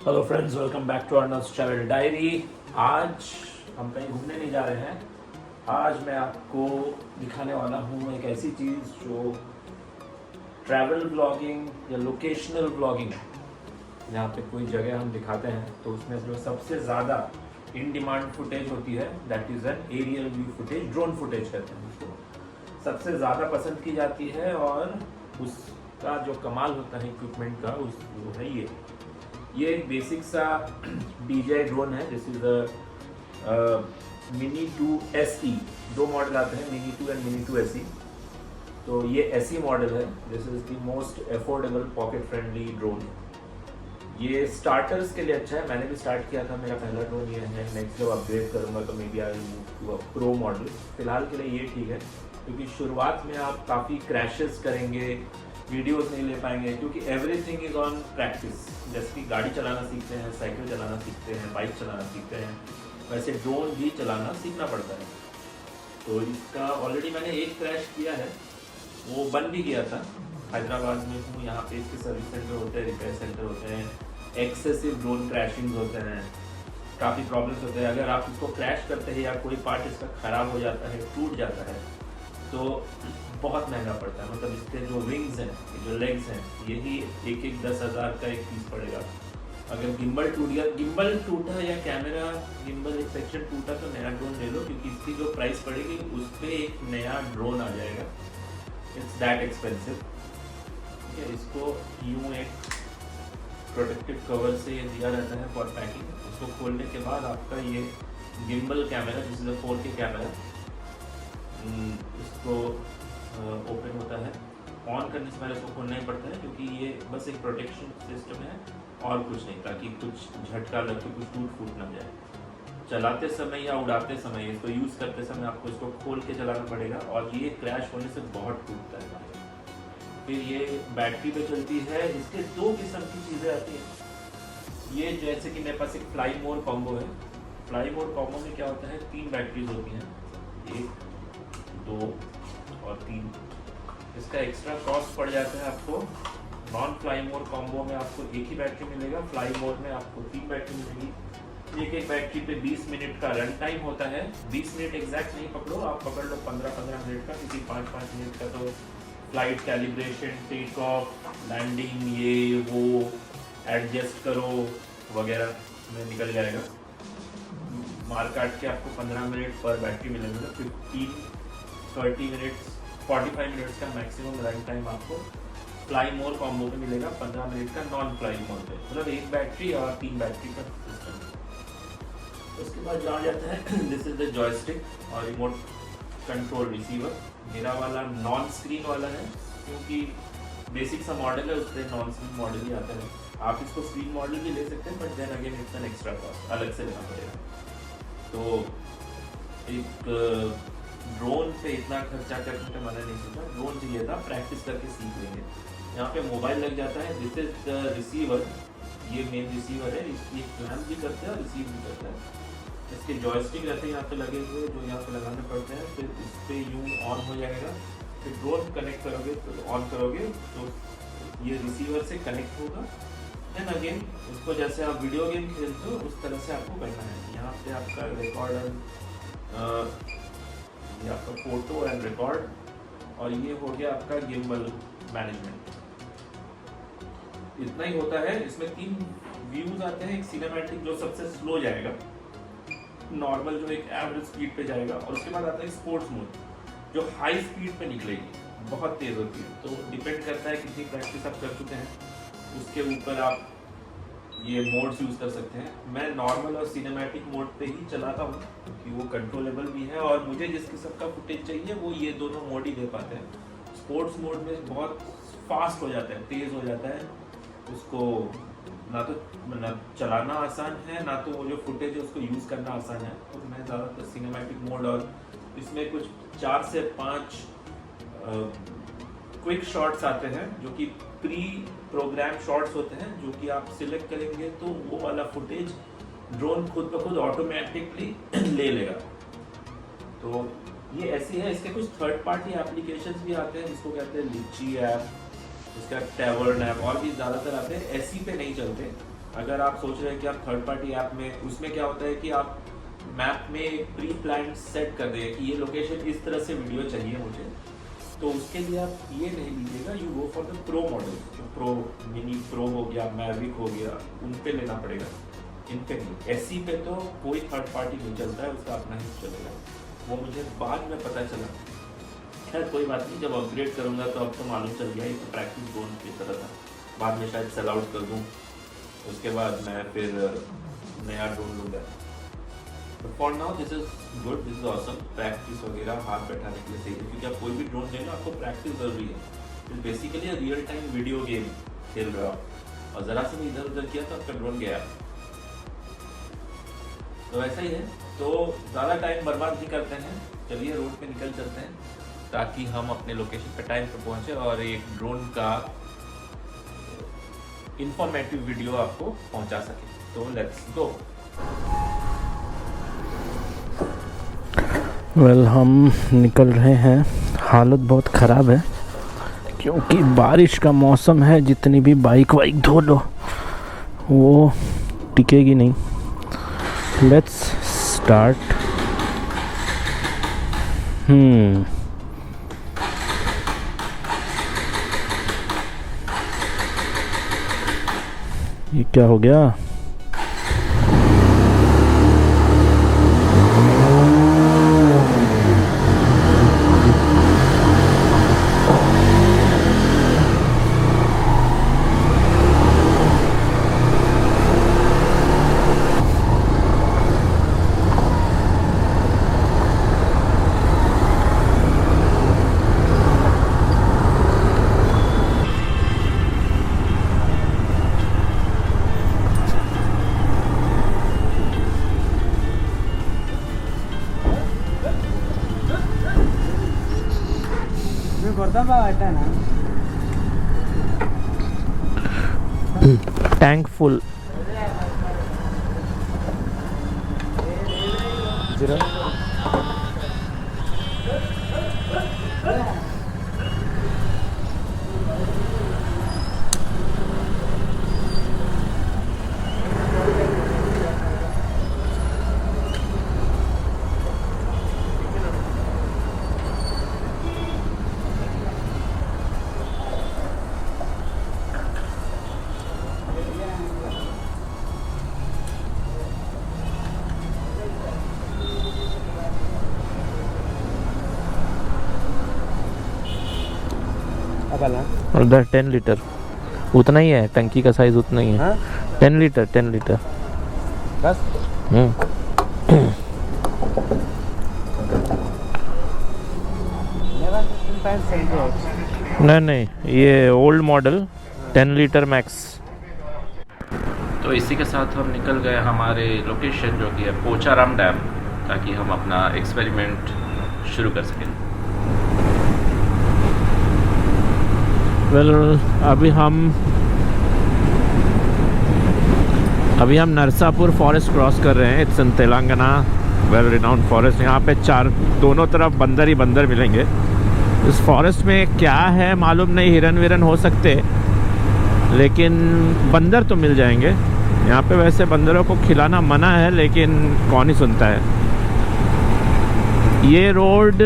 Hello friends, welcome back to अर्नल्स travel diary. आज हम कहीं घूमने नहीं जा रहे हैं। आज मैं आपको दिखाने वाला हूँ एक ऐसी चीज़ जो ट्रैवल ब्लॉगिंग या लोकेशनल ब्लॉगिंग है। यहाँ पे कोई जगह हम दिखाते हैं तो उसमें जो सबसे ज़्यादा इन डिमांड फुटेज होती है that is an aerial view footage, drone footage कहते हैं उसको। सबसे ज़्यादा पसंद की जाती है और उसका जो कमाल होता है इक्विपमेंट का उस वो है ये एक बेसिक सा DJI ड्रोन है। This is mini 2 SE। दो मॉडल आते हैं, मिनी 2 एंड मिनी 2 SE। तो ये SE मॉडल है। This is the most affordable pocket friendly drone. ये स्टार्टर्स के लिए अच्छा है। मैंने भी स्टार्ट किया था, मेरा पहला ड्रोन ये है। नेक्स्ट जब अपग्रेड करूंगा तो maybe I move to a pro model. फिलहाल के लिए ये ठीक है क्योंकि शुरुआत में आप काफ़ी क्रैशेस करेंगे, वीडियोस नहीं ले पाएंगे क्योंकि एवरीथिंग इज ऑन प्रैक्टिस। जैसे कि गाड़ी चलाना सीखते हैं, साइकिल चलाना सीखते हैं, बाइक चलाना सीखते हैं, वैसे ड्रोन भी चलाना सीखना पड़ता है। तो इसका ऑलरेडी मैंने एक क्रैश किया है, वो बन भी गया था। हैदराबाद में हूँ, यहाँ पे इसके सर्विस सेंटर होते हैं, रिपेयर सेंटर होते हैं, एक्सेसिव ड्रोन क्रैशिंग होते हैं, काफ़ी प्रॉब्लम्स होते हैं। अगर आप इसको क्रैश करते हैं या कोई पार्ट इसका ख़राब हो जाता है, टूट जाता है, तो बहुत महंगा पड़ता है। मतलब इसके जो विंग्स हैं, जो लेग्स हैं, यही एक 10,000 का एक पीस पड़ेगा। अगर गिम्बल टूट गया, गिम्बल टूटा या कैमरा गिम्बल एक सेक्शन टूटा तो नया ड्रोन ले लो क्योंकि इसकी जो प्राइस पड़ेगी उस पर एक नया ड्रोन आ जाएगा। It's that expensive. ठीक है, इसको यूँ एक प्रोटेक्टिव कवर से ये दिया रहता है फॉर पैकिंग। उसको खोलने के बाद आपका ये गिम्बल कैमरा, जिस 4K कैमरा, इसको ओपन होता है। ऑन करने से पहले इसको खोलना ही पड़ता है क्योंकि ये बस एक प्रोटेक्शन सिस्टम है और कुछ नहीं, ताकि कुछ झटका लग के कुछ टूट फूट ना जाए। चलाते समय या उड़ाते समय, इसको यूज़ करते समय आपको इसको खोल के चलाना पड़ेगा और ये क्रैश होने से बहुत टूटता है। फिर ये बैटरी पे चलती है। इसके दो किस्म की चीज़ें आती हैं। ये जैसे कि मेरे पास एक फ्लाई मोर कॉम्बो है। फ्लाई मोर कॉम्बो में क्या होता है, 3 बैटरीज होती हैं, 1, 2 और 3। इसका एक्स्ट्रा कॉस्ट पड़ जाता है आपको। नॉन फ्लाई मोर कॉम्बो में आपको एक ही बैटरी मिलेगा, फ्लाई मोर में आपको 3 बैटरी मिलेगी। एक बैटरी पे 20 मिनट का रन टाइम होता है। 20 मिनट एग्जैक्ट नहीं पकड़ो, आप पकड़ लो 15-15 मिनट का, क्योंकि 5-5 मिनट का तो flight calibration, take off, landing, ये वो एडजस्ट करो वगैरह में निकल जाएगा। मार काट के आपको 15 मिनट पर बैटरी मिलेगा। 30 मिनट्स 45 मिनट्स का मैक्सिमम रन टाइम आपको फ्लाई मोर कॉम्बो में मिलेगा, 15 मिनट का नॉन फ्लाई मोर पे। मतलब एक बैटरी और 3 बैटरी का सिस्टम। उसके बाद जान जाता है दिस इज द जॉयस्टिक और रिमोट कंट्रोल रिसीवर। मेरा वाला नॉन स्क्रीन वाला है क्योंकि बेसिक सा मॉडल है, उस पर नॉन स्क्रीन मॉडल ही आता है। आप इसको स्क्रीन मॉडल भी ले सकते हैं, but then again it's an extra cost, अलग से लेना पड़ेगा। तो एक ड्रोन पे इतना खर्चा करने का मैंने नहीं सोचा। ड्रोन चाहिए था, प्रैक्टिस करके सीख लेंगे। यहाँ पे मोबाइल लग जाता है। दिस इज द रिसीवर, ये मेन रिसीवर है। इसकी प्लान भी करते हैं और रिसीव भी करता है। इसके जॉयस्टिक रहते हैं यहाँ पे लगे हुए, जो यहाँ पे लगाने पड़ते हैं। फिर इस पर यूँ ऑन हो जाएगा। फिर ड्रोन कनेक्ट करोगे तो ऑन करोगे तो ये रिसीवर से कनेक्ट होगा। देन अगेन इसको जैसे आप वीडियो गेम खेलते हो उस तरह से आपको करना है। यहाँ पे आपका रिकॉर्ड, ये आपका फोटो एंड रिकॉर्ड, और ये हो गया आपका गिम्बल मैनेजमेंट। इतना ही होता है। इसमें 3 व्यूज आते हैं। एक सिनेमैटिक जो सबसे स्लो जाएगा, नॉर्मल जो एक एवरेज स्पीड पे जाएगा, और उसके बाद आता है स्पोर्ट्स मोड जो हाई स्पीड पे निकलेगी, बहुत तेज होती है। तो डिपेंड करता है कितनी प्रैक्टिस आप कर चुके हैं, उसके ऊपर आप ये मोड्स यूज़ कर सकते हैं। मैं नॉर्मल और सिनेमैटिक मोड पे ही चलाता हूँ क्योंकि वो कंट्रोलेबल भी है और मुझे जिस किस्म का फुटेज चाहिए वो ये दोनों मोड ही दे पाते हैं। स्पोर्ट्स मोड में बहुत फास्ट हो जाता है, तेज़ हो जाता है। उसको ना तो चलाना आसान है, ना तो वो जो फुटेज है उसको यूज़ करना आसान है। तो मैं ज़्यादातर सिनेमैटिक मोड, और इसमें कुछ 4 से 5 क्विक शॉट्स आते हैं जो कि प्री प्रोग्राम शॉट्स होते हैं, जो कि आप सिलेक्ट करेंगे तो वो वाला फुटेज ड्रोन खुद ब खुद ऑटोमेटिकली ले लेगा। तो ये ऐसी है। इसके कुछ थर्ड पार्टी एप्लीकेशंस भी आते हैं जिसको कहते हैं लिची ऐप, इसका टैवर्न ऐप, और भी ज़्यादातर आते हैं। एसी पे नहीं चलते, अगर आप सोच रहे हैं कि आप थर्ड पार्टी ऐप में, उसमें क्या होता है कि आप मैप में एक प्री प्लान सेट कर दें कि ये लोकेशन इस तरह से वीडियो चाहिए मुझे, तो उसके लिए आप ये नहीं लीजिएगा, you go for the pro model, जो प्रो मिनी प्रो हो गया, मैविक हो गया, उन पे लेना पड़ेगा। इन पे नहीं, एससी पे तो कोई थर्ड पार्टी नहीं चलता है, उसका अपना ही चलेगा। वो मुझे बाद में पता चला, खैर कोई बात नहीं, जब अपग्रेड करूँगा तो अब तो मालूम चल गया, ये तो प्रैक्टिस ड्रोन की तरह था। बाद में शायद सेल आउट कर दूँ, उसके बाद मैं फिर नया ड्रोन लूँगा। But for now this is good, this is awesome. Practice वगैरह हाथ बैठाने के लिए सही है, क्योंकि आप कोई भी ड्रोन लेना आपको प्रैक्टिस जरूरी है। इस basically real time video game खेल रहे हो आप, और ज़रा से भी इधर उधर किया तो आपका ड्रोन गया। तो ऐसा ही है, तो ज़्यादा टाइम बर्बाद नहीं करते हैं, चलिए रोड पे निकल चलते हैं ताकि हम अपने लोकेशन पे टाइम पे पहुँचे और एक ड्रोन का इंफॉर्मेटिव वीडियो आपको पहुँचा सके। तो लेट्स गो। वेल हम निकल रहे हैं। हालत बहुत ख़राब है क्योंकि बारिश का मौसम है, जितनी भी बाइक वाइक धो लो वो टिकेगी नहीं। Let's start. ये क्या हो गया? Tank full. उधर 10 लीटर उतना ही है, टंकी का साइज उतना ही है। 10 लीटर 10 लीटर बस। नहीं, ये ओल्ड मॉडल 10 लीटर मैक्स। तो इसी के साथ हम निकल गए हमारे लोकेशन, जो कि है पोचाराम डैम, ताकि हम अपना एक्सपेरिमेंट शुरू कर सकें। वेल अभी हम नरसापुर फॉरेस्ट क्रॉस कर रहे हैं। It's in Telangana, well renowned forest. यहाँ पे दोनों तरफ बंदर ही बंदर मिलेंगे। इस फॉरेस्ट में क्या है मालूम नहीं, हिरन विरन हो सकते, लेकिन बंदर तो मिल जाएंगे। यहाँ पे वैसे बंदरों को खिलाना मना है, लेकिन कौन ही सुनता है। ये रोड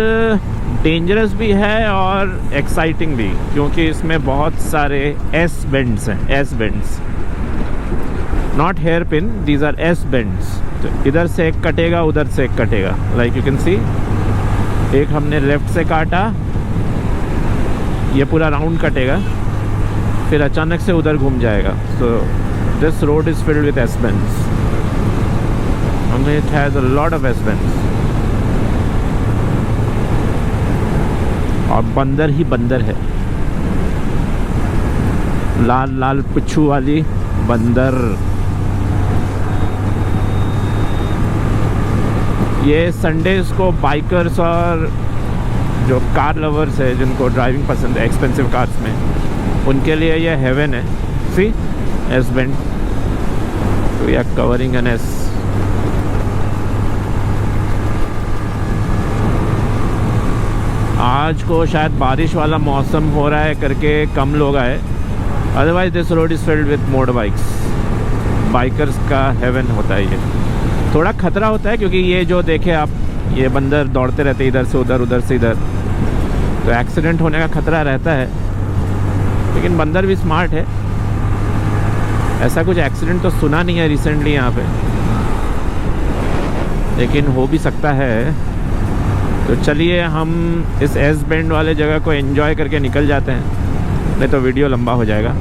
डेंजरस भी है और एक्साइटिंग भी, क्योंकि इसमें बहुत सारे एस बेंड्स हैं। S bends, not hairpin, these are S bends. तो इधर से एक कटेगा, उधर से एक कटेगा। लाइक यू कैन सी, एक हमने लेफ्ट से काटा, ये पूरा राउंड कटेगा, फिर अचानक से उधर घूम जाएगा। So this road is filled with S bends and it has a lot of S bends. और बंदर ही बंदर है, लाल लाल पुच्छू वाली बंदर। ये संडेज को बाइकर्स और जो कार लवर्स है, जिनको ड्राइविंग पसंद है एक्सपेंसिव कार्स में, उनके लिए ये हेवन है। See S bend, we are covering an S. आज को शायद बारिश वाला मौसम हो रहा है करके कम लोग आए, otherwise this road is filled with motor bikes. Bikers का हेवन होता है ये। थोड़ा खतरा होता है क्योंकि ये जो देखे आप, ये बंदर दौड़ते रहते इधर से उधर, उधर से इधर, तो एक्सीडेंट होने का खतरा रहता है। लेकिन बंदर भी स्मार्ट है, ऐसा कुछ एक्सीडेंट तो सुना नहीं है रिसेंटली यहाँ पे, लेकिन हो भी सकता है। तो चलिए हम इस एस बैंड वाले जगह को एंजॉय करके निकल जाते हैं, नहीं तो वीडियो लंबा हो जाएगा।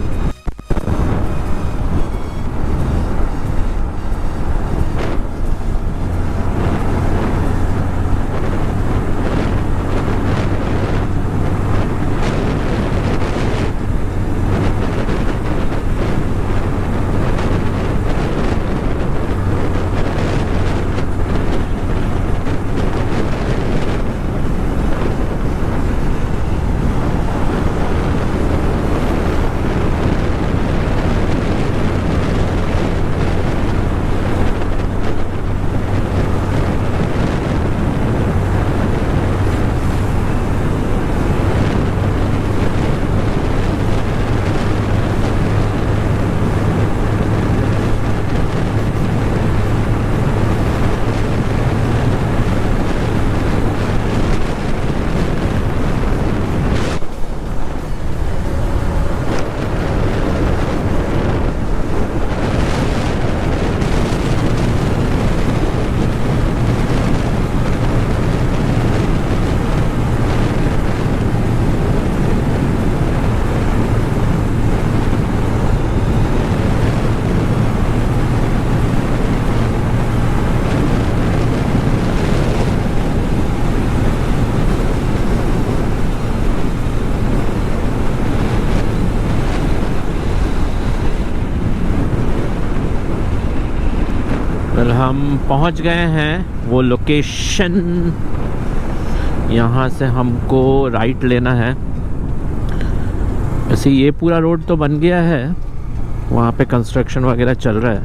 हम पहुंच गए हैं वो लोकेशन। यहाँ से हमको राइट लेना है। वैसे ये पूरा रोड तो बन गया है, वहाँ पे कंस्ट्रक्शन वगैरह चल रहा है।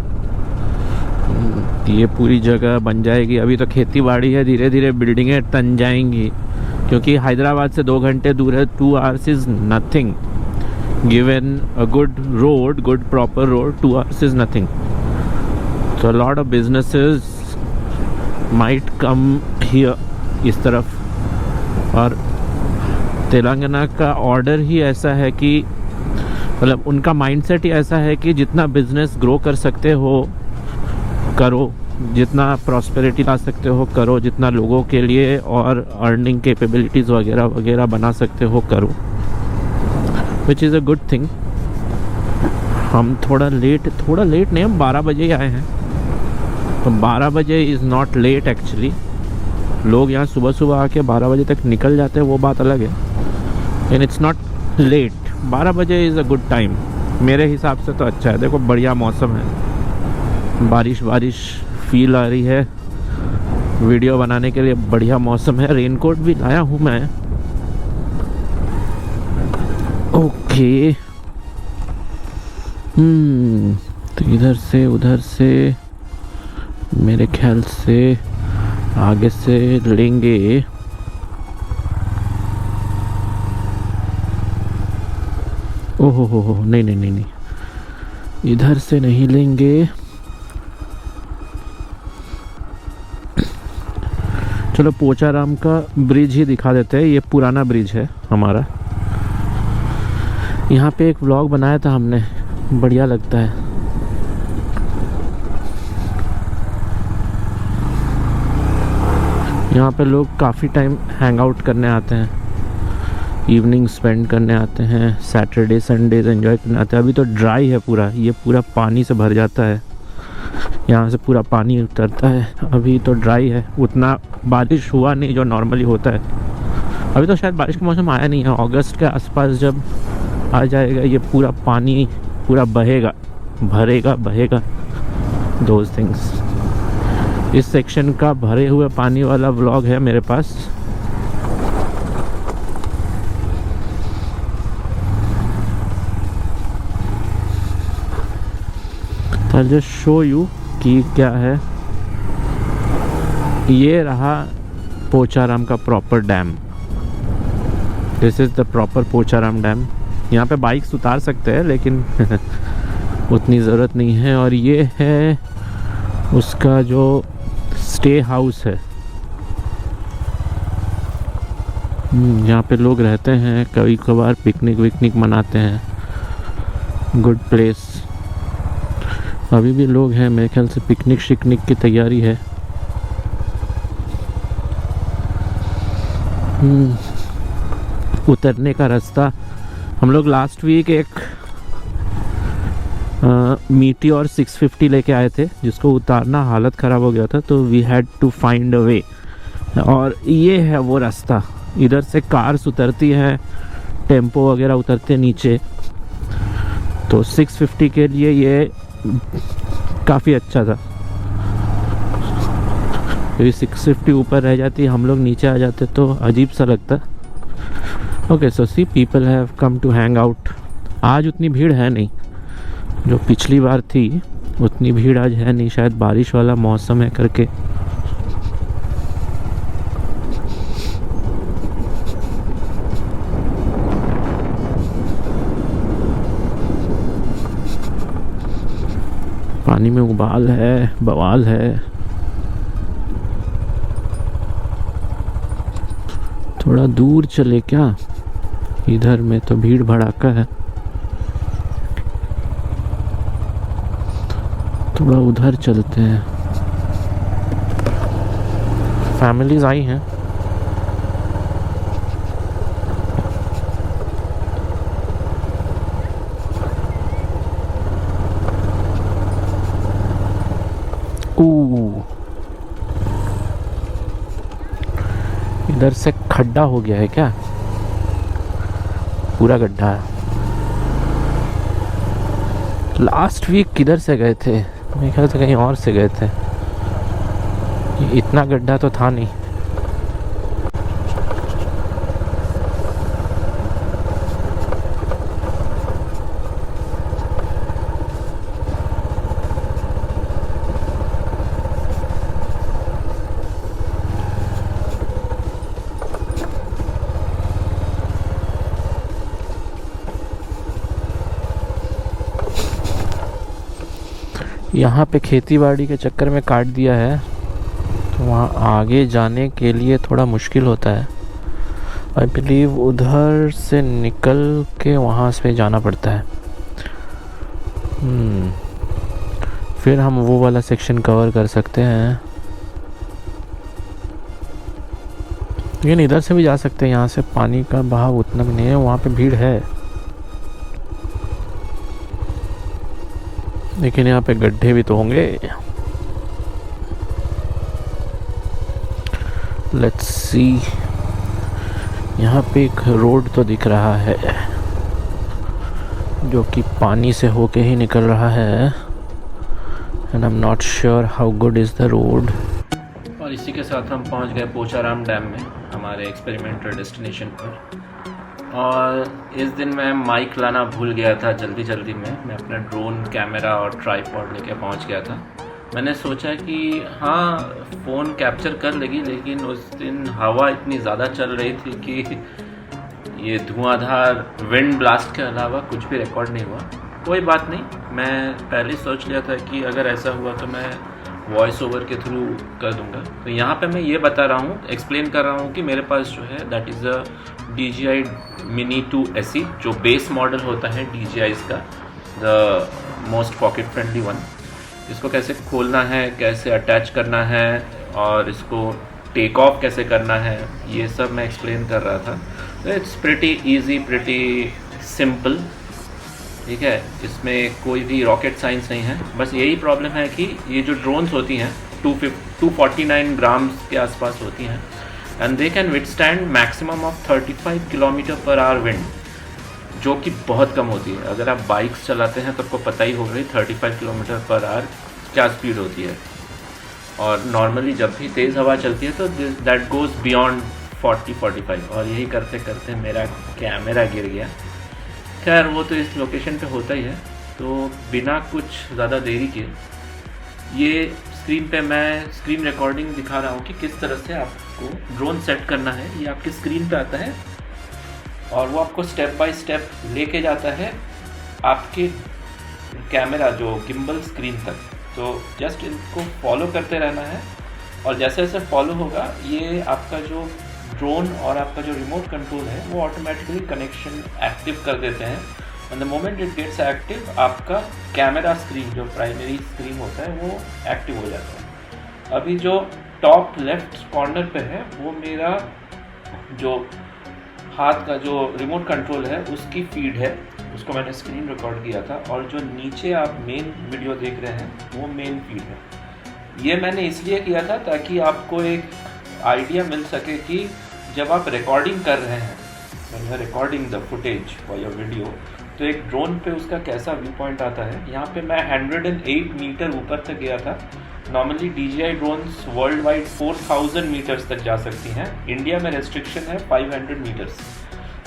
ये पूरी जगह बन जाएगी। अभी तो खेती बाड़ी है, धीरे धीरे बिल्डिंगें तन जाएंगी, क्योंकि हैदराबाद से 2 घंटे दूर है। 2 hours is nothing given a good road, good proper road, 2 hours is nothing. So a lot of businesses might come here इस तरफ। और तेलंगाना का ऑर्डर ही ऐसा है कि मतलब उनका माइंडसेट ही ऐसा है कि जितना बिजनेस ग्रो कर सकते हो करो, जितना प्रॉस्पेरिटी ला सकते हो करो, जितना लोगों के लिए और अर्निंग कैपेबिलिटीज़ वगैरह वगैरह बना सकते हो करो, which is a good thing. हम थोड़ा लेट नहीं, हम 12 बजे ही आए हैं। तो 12 बजे इज़ नॉट लेट एक्चुअली। लोग यहाँ सुबह सुबह आके 12 बजे तक निकल जाते हैं, वो बात अलग है, एंड इट्स नॉट लेट। 12 बजे इज़ अ गुड टाइम मेरे हिसाब से। तो अच्छा है, देखो बढ़िया मौसम है, बारिश फील आ रही है, वीडियो बनाने के लिए बढ़िया मौसम है। रेनकोट भी लाया हूँ मैं। ओके, तो इधर से उधर से मेरे ख्याल से आगे से लेंगे। ओहो हो, नहीं, इधर से नहीं लेंगे। चलो पोचाराम का ब्रिज ही दिखा देते हैं। ये पुराना ब्रिज है हमारा। यहाँ पे एक व्लॉग बनाया था हमने, बढ़िया लगता है। यहाँ पे लोग काफ़ी टाइम हैंग आउट करने आते हैं, इवनिंग स्पेंड करने आते हैं, सैटरडे संडेज एंजॉय करने आते हैं। अभी तो ड्राई है पूरा, ये पूरा पानी से भर जाता है, यहाँ से पूरा पानी उतरता है। अभी तो ड्राई है, उतना बारिश हुआ नहीं जो नॉर्मली होता है। अभी तो शायद बारिश का मौसम आया नहीं है। अगस्त के आसपास जब आ जाएगा ये पूरा पानी पूरा बहेगा दोज थिंग्स। इस सेक्शन का भरे हुए पानी वाला व्लॉग है मेरे पास। I'll just show you कि क्या है। ये रहा पोचाराम का proper dam. This is the proper Pocharam dam. यहाँ पे बाइक्स उतार सकते हैं, लेकिन उतनी ज़रूरत नहीं है। और ये है उसका जो स्टे हाउस है, यहाँ पे लोग रहते हैं, कभी कभार पिकनिक विकनिक मनाते हैं। Good place. अभी भी लोग हैं, मेरे ख्याल से पिकनिक शिकनिक की तैयारी है। उतरने का रास्ता, हम लोग लास्ट वीक एक मीटियोर 650 लेके आए थे, जिसको उतारना हालत ख़राब हो गया था, तो we had to find a way. और ये है वो रास्ता, इधर से कार्स उतरती हैं, टेम्पो वगैरह उतरते नीचे। तो 650 के लिए ये काफ़ी अच्छा था, क्योंकि 650 ऊपर रह जाती, हम लोग नीचे आ जाते तो अजीब सा लगता। Okay, so see people have come to hang out. आज उतनी भीड़ है नहीं, जो पिछली बार थी उतनी भीड़ आज है नहीं, शायद बारिश वाला मौसम है करके। पानी में उबाल है, बवाल है। थोड़ा दूर चले क्या, इधर में तो भीड़ भड़ाका है। थोड़ा उधर चलते हैं, फैमिलीज आई हैं। इधर से खड्डा हो गया है क्या, पूरा गड्ढा है। लास्ट वीक किधर से गए थे, मेरे ख्याल से कहीं और से गए थे, इतना गड्ढा तो था नहीं। यहाँ पे खेती बाड़ी के चक्कर में काट दिया है, तो वहाँ आगे जाने के लिए थोड़ा मुश्किल होता है। आई बिलीव उधर से निकल के वहाँ से जाना पड़ता है। फिर हम वो वाला सेक्शन कवर कर सकते हैं, लेकिन इधर से भी जा सकते हैं। यहाँ से पानी का बहाव उतना भी नहीं है, वहाँ पे भीड़ है, लेकिन यहाँ पे गड्ढे भी तो होंगे। लेट्स सी, यहाँ पे एक रोड तो दिख रहा है जो कि पानी से होके ही निकल रहा है, and I am not sure how good is the road. और इसी के साथ हम पहुँच गए पोचाराम डैम में, हमारे एक्सपेरिमेंटल डेस्टिनेशन पर। और इस दिन मैं माइक लाना भूल गया था, जल्दी जल्दी में मैं अपना ड्रोन कैमरा और ट्राइपॉड लेके पहुंच गया था। मैंने सोचा कि हाँ फ़ोन कैप्चर कर लेगी, लेकिन उस दिन हवा इतनी ज़्यादा चल रही थी कि ये धुआंधार विंड ब्लास्ट के अलावा कुछ भी रिकॉर्ड नहीं हुआ। कोई बात नहीं, मैं पहले सोच लिया था कि अगर ऐसा हुआ तो मैं वॉइस ओवर के थ्रू कर दूंगा। तो यहाँ पे मैं ये बता रहा हूँ, एक्सप्लेन कर रहा हूँ कि मेरे पास जो है that is a DJI Mini 2 SE, जो बेस मॉडल होता है DJI's का, the most pocket friendly one. इसको कैसे खोलना है, कैसे अटैच करना है और इसको टेक ऑफ कैसे करना है, ये सब मैं एक्सप्लेन कर रहा था। तो it's pretty easy, pretty simple, ठीक है। इसमें कोई भी रॉकेट साइंस नहीं है। बस यही प्रॉब्लम है कि ये जो ड्रोन्स होती हैं 249 ग्राम्स के आसपास होती हैं, and they can withstand maximum of 35 km/h wind, जो कि बहुत कम होती है। अगर आप बाइक्स चलाते हैं तो आपको पता ही होगा 35 km/h क्या स्पीड होती है, और नॉर्मली जब भी तेज़ हवा चलती है तो दैट गोज़ बियॉन्ड 40-45। और यही करते करते मेरा कैमरा गिर गया। खैर वो तो इस लोकेशन पे होता ही है। तो बिना कुछ ज़्यादा देरी के ये स्क्रीन पे मैं स्क्रीन रिकॉर्डिंग दिखा रहा हूँ कि किस तरह से आपको ड्रोन सेट करना है। ये आपकी स्क्रीन पे आता है और वो आपको स्टेप बाय स्टेप लेके जाता है आपके कैमरा जो गिम्बल स्क्रीन तक। तो जस्ट इनको फॉलो करते रहना है और जैसे जैसे फॉलो होगा ये आपका जो ड्रोन और आपका जो रिमोट कंट्रोल है वो ऑटोमेटिकली कनेक्शन एक्टिव कर देते हैं। And the moment it gets active आपका कैमरा स्क्रीन जो प्राइमरी स्क्रीन होता है वो एक्टिव हो जाता है। अभी जो टॉप लेफ्ट कॉर्नर पे है वो मेरा जो हाथ का जो रिमोट कंट्रोल है उसकी फीड है, उसको मैंने स्क्रीन रिकॉर्ड किया था। और जो नीचे आप मेन वीडियो देख रहे हैं वो मेन फीड है। ये मैंने इसलिए किया था ताकि आपको एक आइडिया मिल सके कि जब आप रिकॉर्डिंग कर रहे हैं, when you are recording the footage for your video, तो एक ड्रोन पे उसका कैसा व्यू पॉइंट आता है। यहाँ पे मैं 108 मीटर ऊपर तक गया था। Normally DJI drones worldwide 4000 metres तक जा सकती हैं। इंडिया में रेस्ट्रिक्शन है 500 मीटर्स।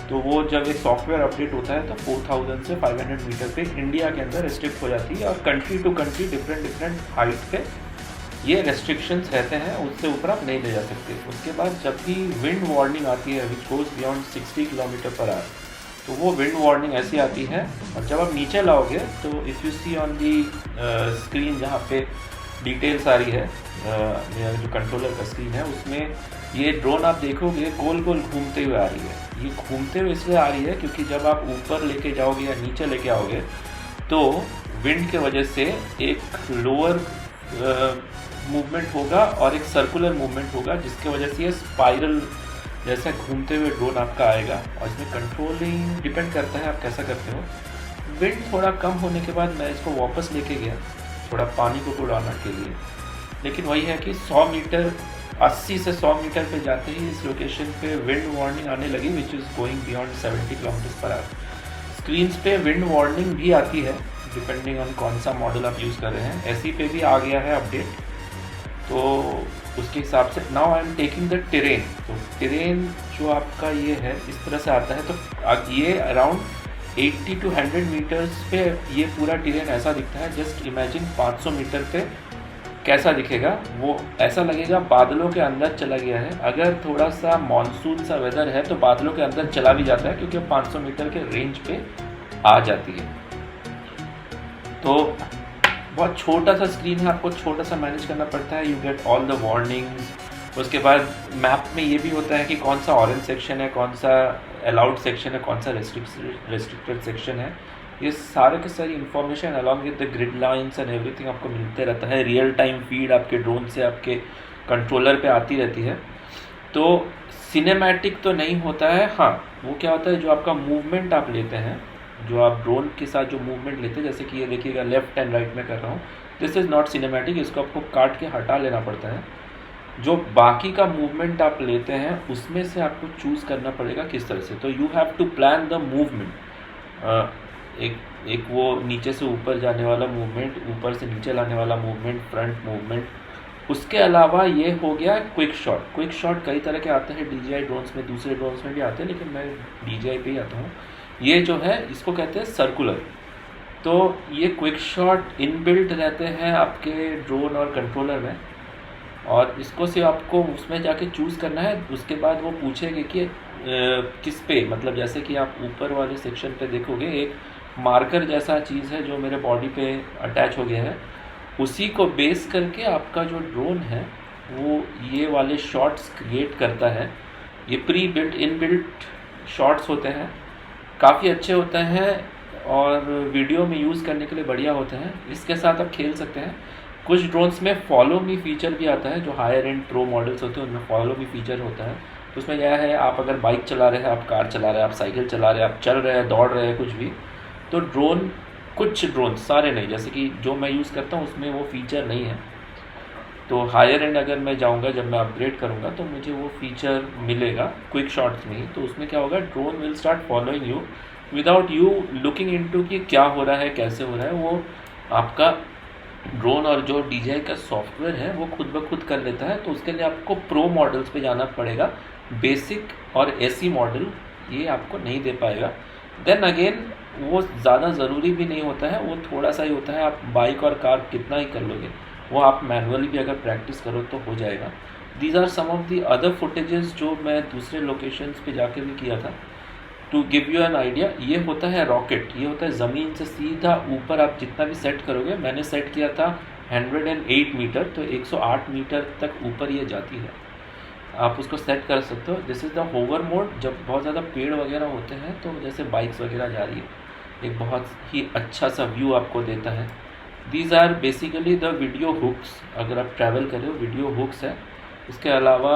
तो वो जब एक सॉफ्टवेयर अपडेट होता है तो 4000 से 500 मीटर पे इंडिया के अंदर रिस्ट्रिक्ट हो जाती है और country to country different height पे ये रेस्ट्रिक्शंस रहते हैं, उससे ऊपर आप नहीं ले जा सकते। उसके बाद जब भी विंड वार्निंग आती है which goes beyond 60 kilometre per hour, तो वो विंड वार्निंग ऐसी आती है। और जब आप नीचे लाओगे तो if you see on the screen जहाँ पे डिटेल्स आ रही है, मेरा जो कंट्रोलर का स्क्रीन है उसमें ये ड्रोन आप देखोगे गोल गोल घूमते हुए आ रही है। ये घूमते हुए इसलिए आ रही है क्योंकि जब आप ऊपर लेके जाओगे या नीचे लेके आओगे तो विंड के वजह से एक लोअर मूवमेंट होगा और एक सर्कुलर मूवमेंट होगा, जिसके वजह से ये स्पाइरल जैसा घूमते हुए ड्रोन आपका आएगा। और इसमें कंट्रोलिंग डिपेंड करता है आप कैसा करते हो। विंड थोड़ा कम होने के बाद मैं इसको वापस लेके गया थोड़ा पानी को उड़ाने के लिए, लेकिन वही है कि 100 मीटर 80 से 100 मीटर पे जाते ही इस लोकेशन पे विंड वार्निंग आने लगी which is going beyond 70 kilometre per hour. Screens पे विंड वार्निंग भी आती है डिपेंडिंग ऑन कौन सा मॉडल आप यूज़ कर रहे हैं। ऐसी पे भी आ गया है अपडेट, तो उसके हिसाब से now I am taking the terrain. तो टेरेन जो आपका ये है इस तरह से आता है। तो ये अराउंड 80 to 100 मीटर्स पे ये पूरा टेरेन ऐसा दिखता है। जस्ट इमेजिन 500 मीटर पे कैसा दिखेगा, वो ऐसा लगेगा बादलों के अंदर चला गया है। अगर थोड़ा सा मानसून सा वेदर है तो बादलों के अंदर चला भी जाता है क्योंकि 500 मीटर के रेंज पे आ जाती है। तो बहुत छोटा सा स्क्रीन है, आपको छोटा सा मैनेज करना पड़ता है। You get all the warnings. उसके बाद मैप में ये भी होता है कि कौन सा ऑरेंज सेक्शन है, कौन सा अलाउड सेक्शन है, कौन सा रेस्ट्रिक्टेड सेक्शन है। ये सारे के सारी information along with the grid lines and everything आपको मिलते रहता है। रियल टाइम फीड आपके ड्रोन से आपके कंट्रोलर पे आती रहती है। तो सिनेमैटिक तो नहीं होता है। हाँ, वो क्या होता है जो आपका मूवमेंट आप लेते हैं, जो आप ड्रोन के साथ जो मूवमेंट लेते हैं, जैसे कि ये देखिएगा लेफ्ट एंड राइट में कर रहा हूँ, दिस इज़ नॉट सिनेमैटिक। इसको आपको काट के हटा लेना पड़ता है। जो बाकी का मूवमेंट आप लेते हैं उसमें से आपको चूज़ करना पड़ेगा किस तरह से। तो you have to plan the movement. एक वो नीचे से ऊपर जाने वाला मूवमेंट, ऊपर से नीचे लाने वाला मूवमेंट, फ्रंट मूवमेंट। उसके अलावा ये हो गया क्विक शॉट। क्विक शॉट कई तरह के आते हैं DJI ड्रोन्स में, दूसरे ड्रोन्स में भी आते हैं, लेकिन मैं DJI पे ही आता हूँ। ये जो है इसको कहते हैं सर्कुलर। तो ये क्विक शॉट इनबिल्ट रहते हैं आपके ड्रोन और कंट्रोलर में, और इसको से आपको उसमें जाके चूज़ करना है। उसके बाद वो पूछेंगे कि किस पे, मतलब जैसे कि आप ऊपर वाले सेक्शन पे देखोगे एक मार्कर जैसा चीज़ है जो मेरे बॉडी पे अटैच हो गया है, उसी को बेस करके आपका जो ड्रोन है वो ये वाले शॉट्स क्रिएट करता है। ये प्री बिल्ट इनबिल्ट शॉट्स होते हैं, काफ़ी अच्छे होते हैं और वीडियो में यूज़ करने के लिए बढ़िया होते हैं। इसके साथ आप खेल सकते हैं। कुछ ड्रोन्स में फॉलो मी फीचर भी आता है, जो हायर एंड प्रो मॉडल्स होते हैं उनमें फॉलो मी फीचर होता है। तो उसमें क्या है, आप अगर बाइक चला रहे हैं, आप कार चला रहे हैं, आप साइकिल चला रहे हैं, आप चल रहे हैं, दौड़ रहे हैं, कुछ भी, तो ड्रोन, कुछ ड्रोन, सारे नहीं, जैसे कि जो मैं यूज़ करता हूँ उसमें वो फीचर नहीं है। तो हायर एंड अगर मैं जाऊँगा, जब मैं अपग्रेड करूँगा तो मुझे वो फीचर मिलेगा क्विक शॉट्स में ही। तो उसमें क्या होगा, drone will start following you without you looking into कि क्या हो रहा है, कैसे हो रहा है। वो आपका ड्रोन और जो DJI का सॉफ्टवेयर है वो खुद ब खुद कर लेता है। तो उसके लिए आपको प्रो मॉडल्स पे जाना पड़ेगा। बेसिक और AC मॉडल ये आपको नहीं दे पाएगा। देन अगेन वो ज़्यादा ज़रूरी भी नहीं होता है, वो थोड़ा सा ही होता है। आप बाइक और कार कितना ही कर लोगे, वो आप मैनुअली भी अगर प्रैक्टिस करो तो हो जाएगा। These are some of the other footages जो मैं दूसरे लोकेशंस पे जाके भी किया था। To give you an idea, ये होता है रॉकेट, ये होता है ज़मीन से सीधा ऊपर आप जितना भी सेट करोगे, मैंने सेट किया था 108 मीटर, तो 108 मीटर तक ऊपर ये जाती है, आप उसको सेट कर सकते हो। This is the hover mode, जब बहुत ज़्यादा पेड़ वगैरह होते हैं तो जैसे बाइक्स वगैरह जा रही है, एक बहुत ही अच्छा सा व्यू आपको देता है। These are basically the video hooks, अगर आप ट्रैवल कर रहे हो वीडियो हुक्स है। इसके अलावा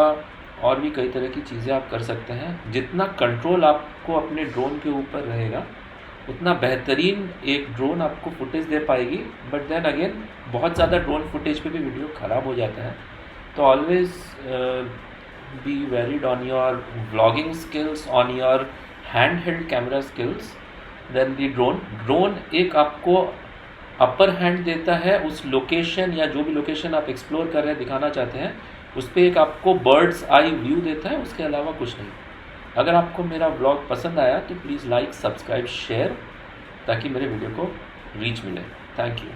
और भी कई तरह की चीज़ें आप कर सकते हैं। जितना कंट्रोल आपको अपने ड्रोन के ऊपर रहेगा उतना बेहतरीन एक ड्रोन आपको फुटेज दे पाएगी। बट देन अगेन बहुत ज़्यादा ड्रोन फुटेज पे भी वीडियो ख़राब हो जाता है, तो always be varied on your vlogging skills, on your handheld camera skills then the drone एक आपको अपर हैंड देता है उस लोकेशन या जो भी लोकेशन आप एक्सप्लोर कर रहे हैं, दिखाना चाहते हैं, उस पर एक आपको बर्ड्स आई व्यू देता है, उसके अलावा कुछ नहीं। अगर आपको मेरा व्लॉग पसंद आया तो प्लीज़ लाइक, सब्सक्राइब, शेयर, ताकि मेरे वीडियो को रीच मिले। Thank you.